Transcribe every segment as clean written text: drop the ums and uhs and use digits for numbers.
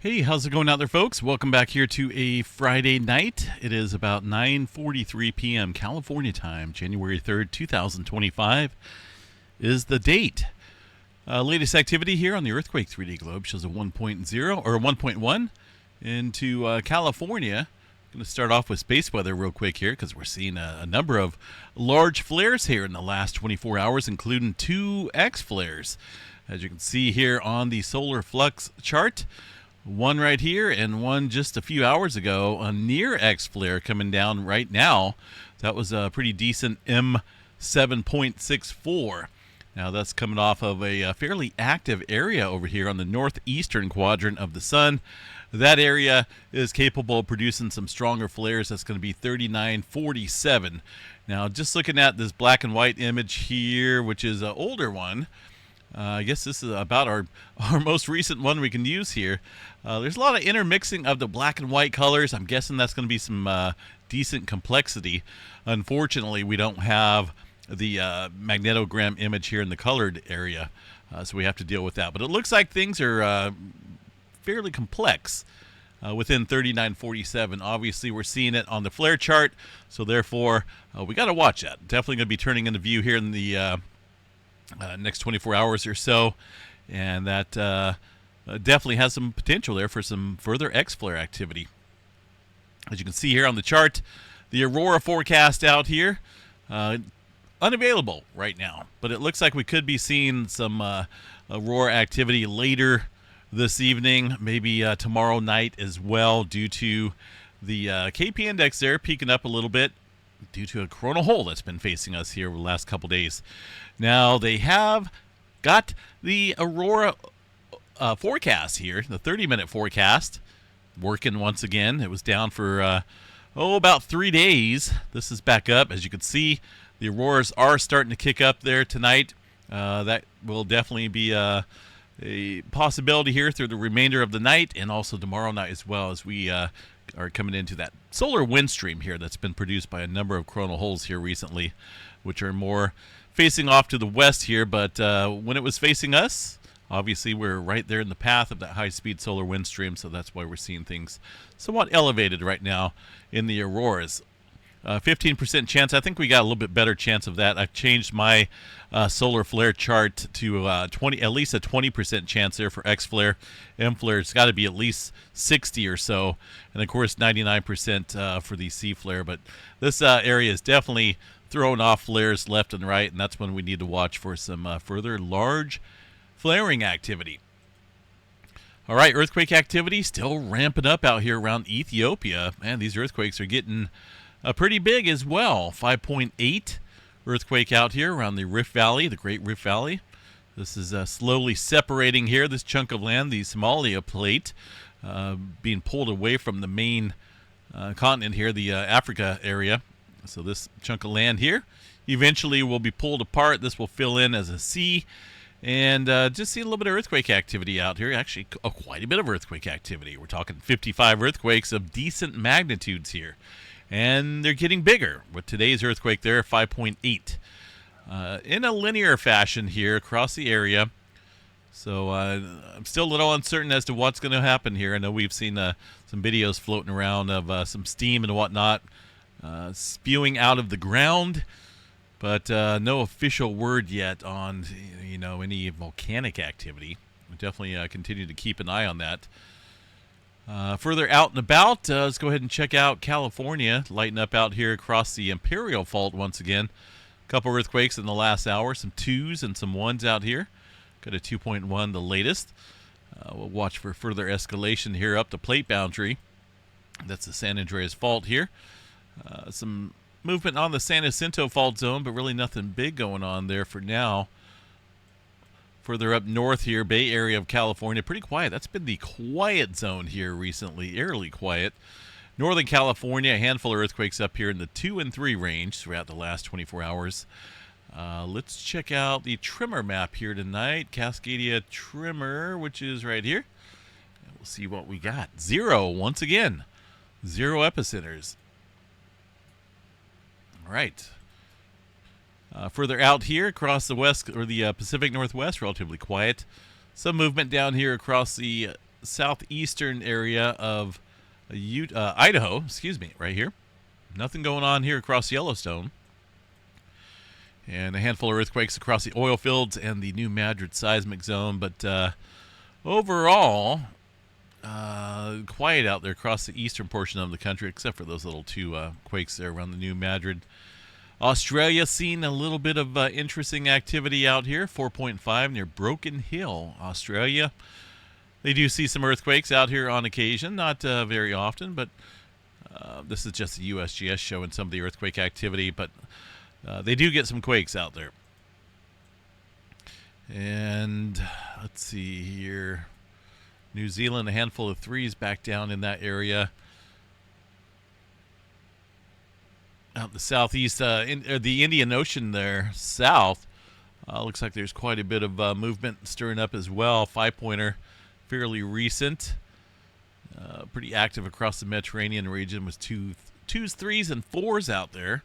Hey, how's it going out there, folks? Welcome back here to a Friday night. It is about 9:43 p.m. California time, January 3rd, 2025 is the date. Latest activity here on the Earthquake 3D globe shows a 1.0 or 1.1 into California. Going to start off with space weather real quick here because we're seeing a number of large flares here in the last 24 hours, including 2 X flares. As you can see here on the solar flux chart, one right here and one just a few hours ago, a near X flare coming down right now. That was a pretty decent M7.64. Now that's coming off of a fairly active area over here on the northeastern quadrant of the sun. That area is capable of producing some stronger flares. That's going to be 3947. Now just looking at this black and white image here, which is an older one, I guess this is about our most recent one we can use here. There's a lot of intermixing of the black and white colors. I'm guessing that's going to be some decent complexity. Unfortunately, we don't have the magnetogram image here in the colored area, so we have to deal with that. But it looks like things are fairly complex within 3947. Obviously, we're seeing it on the flare chart, so therefore we got to watch that. Definitely going to be turning into view here in the next 24 hours or so, and that definitely has some potential there for some further X flare activity. As you can see here on the chart, the aurora forecast out here unavailable right now, but it looks like we could be seeing some aurora activity later this evening, maybe tomorrow night as well, due to the KP index there peaking up a little bit due to a coronal hole that's been facing us here over the last couple days. Now, they have got the aurora forecast here, the 30-minute forecast, working once again. It was down for, about 3 days. This is back up. As you can see, the auroras are starting to kick up there tonight. That will definitely be a possibility here through the remainder of the night and also tomorrow night as well, as we are coming into that solar wind stream here that's been produced by a number of coronal holes here recently, which are more facing off to the west here. But when it was facing us, obviously we're right there in the path of that high-speed solar wind stream, so that's why we're seeing things somewhat elevated right now in the auroras. 15% chance. I think we got a little bit better chance of that. I've changed my solar flare chart to at least a 20% chance there for X flare. M flare, it's got to be at least 60 or so, and of course 99% for the C flare. But this area is definitely throwing off flares left and right, and that's when we need to watch for some further large flaring activity. All right, earthquake activity still ramping up out here around Ethiopia. Man, these earthquakes are getting pretty big as well. 5.8 earthquake out here around the Rift Valley, the Great Rift Valley. This is slowly separating here, this chunk of land, the Somalia plate, being pulled away from the main continent here, the Africa area. So this chunk of land here eventually will be pulled apart. This will fill in as a sea. And just see a little bit of earthquake activity out here. Actually, quite a bit of earthquake activity. We're talking 55 earthquakes of decent magnitudes here. And they're getting bigger with today's earthquake there, 5.8. In a linear fashion here across the area. So I'm still a little uncertain as to what's going to happen here. I know we've seen some videos floating around of some steam and whatnot spewing out of the ground. But no official word yet on any volcanic activity. We definitely continue to keep an eye on that. Further out and about, let's go ahead and check out California. Lighten up out here across the Imperial Fault once again. A couple earthquakes in the last hour, some 2s and some 1s out here. Got a 2.1, the latest. We'll watch for further escalation here up the plate boundary. That's the San Andreas Fault here. Some movement on the San Jacinto Fault zone, but really nothing big going on there for now. Further up north here, Bay Area of California, pretty quiet. That's been the quiet zone here recently, eerily quiet. Northern California, a handful of earthquakes up here in the 2 and 3 range throughout the last 24 hours. Let's check out the tremor map here tonight. Cascadia tremor, which is right here. We'll see what we got. 0, once again. 0 epicenters. All right. Further out here across the west or the Pacific Northwest, relatively quiet. Some movement down here across the southeastern area of Idaho, excuse me, right here. Nothing going on here across Yellowstone. And a handful of earthquakes across the oil fields and the New Madrid seismic zone. But overall, quiet out there across the eastern portion of the country, except for those little two quakes there around the New Madrid. Australia seen a little bit of interesting activity out here, 4.5 near Broken Hill, Australia. They do see some earthquakes out here on occasion, not very often, but this is just the USGS showing some of the earthquake activity, but they do get some quakes out there. And let's see here. New Zealand, a handful of threes back down in that area. Out in the southeast, the Indian Ocean there, south, looks like there's quite a bit of movement stirring up as well. 5-pointer, fairly recent. Pretty active across the Mediterranean region with twos, threes, and fours out there.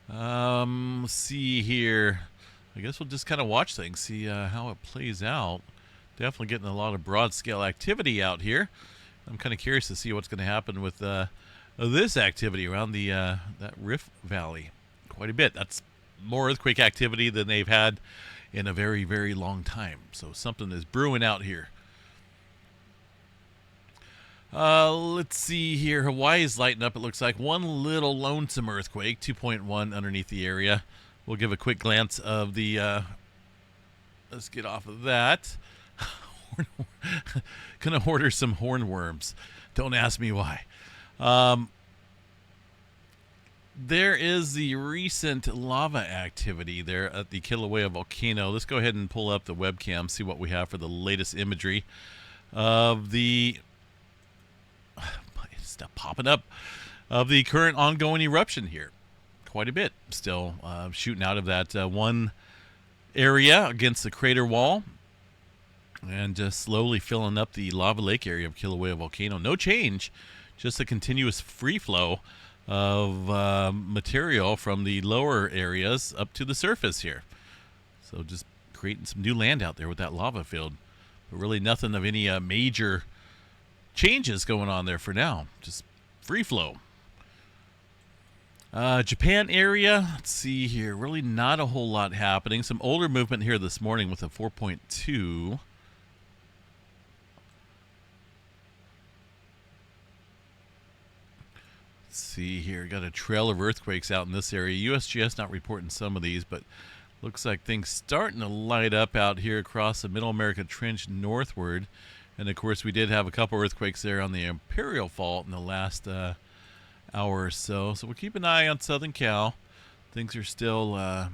Let's see here. I guess we'll just kind of watch things, see how it plays out. Definitely getting a lot of broad-scale activity out here. I'm kind of curious to see what's going to happen with this activity around the that Rift Valley. Quite a bit. That's more earthquake activity than they've had in a very, very long time. So something is brewing out here. Let's see here. Hawaii's lighting up. It looks like one little lonesome earthquake, 2.1 underneath the area. We'll give a quick glance of the... let's get off of that. Gonna order some hornworms. Don't ask me why. There is the recent lava activity there at the Kilauea volcano. Let's go ahead and pull up the webcam, see what we have for the latest imagery of the... Stop popping up, of the current ongoing eruption here. Quite a bit still shooting out of that one area against the crater wall, and just slowly filling up the lava lake area of Kilauea volcano. No change, just a continuous free flow of material from the lower areas up to the surface here. So just creating some new land out there with that lava field, but really nothing of any major changes going on there for now. Just free flow. Japan area, let's see here. Really not a whole lot happening. Some older movement here this morning with a 4.2. Let's see here. Got a trail of earthquakes out in this area. USGS not reporting some of these, but looks like things starting to light up out here across the Middle America Trench northward. And, of course, we did have a couple earthquakes there on the Imperial Fault in the last hour or so. So we'll keep an eye on Southern Cal. Things are still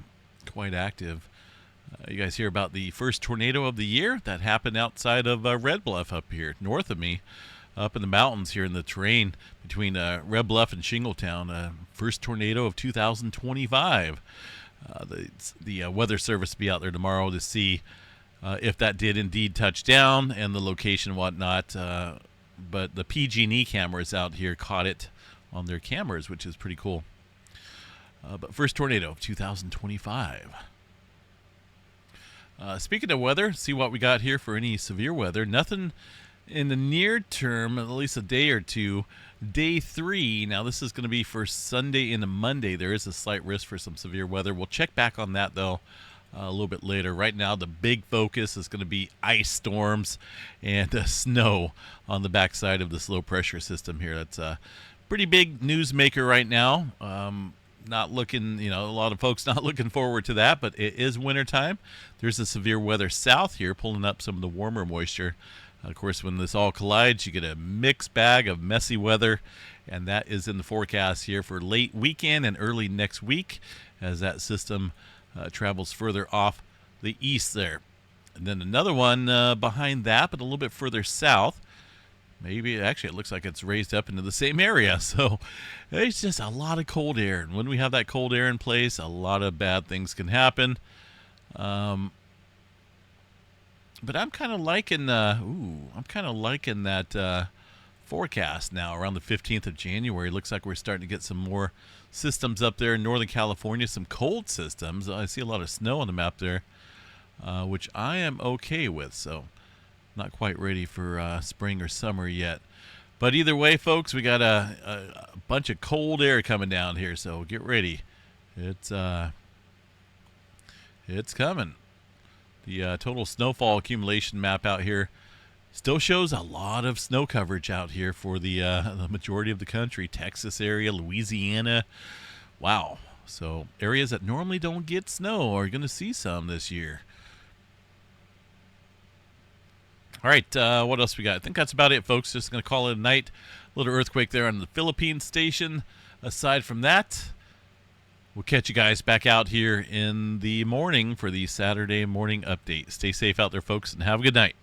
quite active. You guys hear about the first tornado of the year? That happened outside of Red Bluff up here, north of me, up in the mountains here in the terrain between Red Bluff and Shingletown. First tornado of 2025. The Weather Service will be out there tomorrow to see if that did indeed touch down and the location and whatnot. But the PG&E cameras out here caught it on their cameras, which is pretty cool. But first tornado of 2025. Speaking of weather, see what we got here for any severe weather. Nothing in the near term, at least a day or two. Day 3, now this is going to be for Sunday into Monday. There is a slight risk for some severe weather. We'll check back on that, though, a little bit later. Right now, the big focus is going to be ice storms and snow on the backside of this low pressure system here. That's a pretty big newsmaker right now. Not looking, a lot of folks not looking forward to that, but it is wintertime. There's a severe weather south here pulling up some of the warmer moisture. Of course, when this all collides, you get a mixed bag of messy weather, and that is in the forecast here for late weekend and early next week as that system travels further off the east there. And then another one behind that, but a little bit further south. Maybe, actually, it looks like it's raised up into the same area. So it's just a lot of cold air. And when we have that cold air in place, a lot of bad things can happen. But I'm kind of liking, that forecast now around the 15th of January. Looks like we're starting to get some more systems up there in Northern California, some cold systems. I see a lot of snow on the map there, which I am okay with. So Not quite ready for spring or summer yet. But either way, folks, we got a bunch of cold air coming down here, so get ready. It's coming. The total snowfall accumulation map out here still shows a lot of snow coverage out here for the majority of the country. Texas area, Louisiana. Wow. So areas that normally don't get snow are going to see some this year. All right, what else we got? I think that's about it, folks. Just going to call it a night. A little earthquake there on the Philippines station. Aside from that, we'll catch you guys back out here in the morning for the Saturday morning update. Stay safe out there, folks, and have a good night.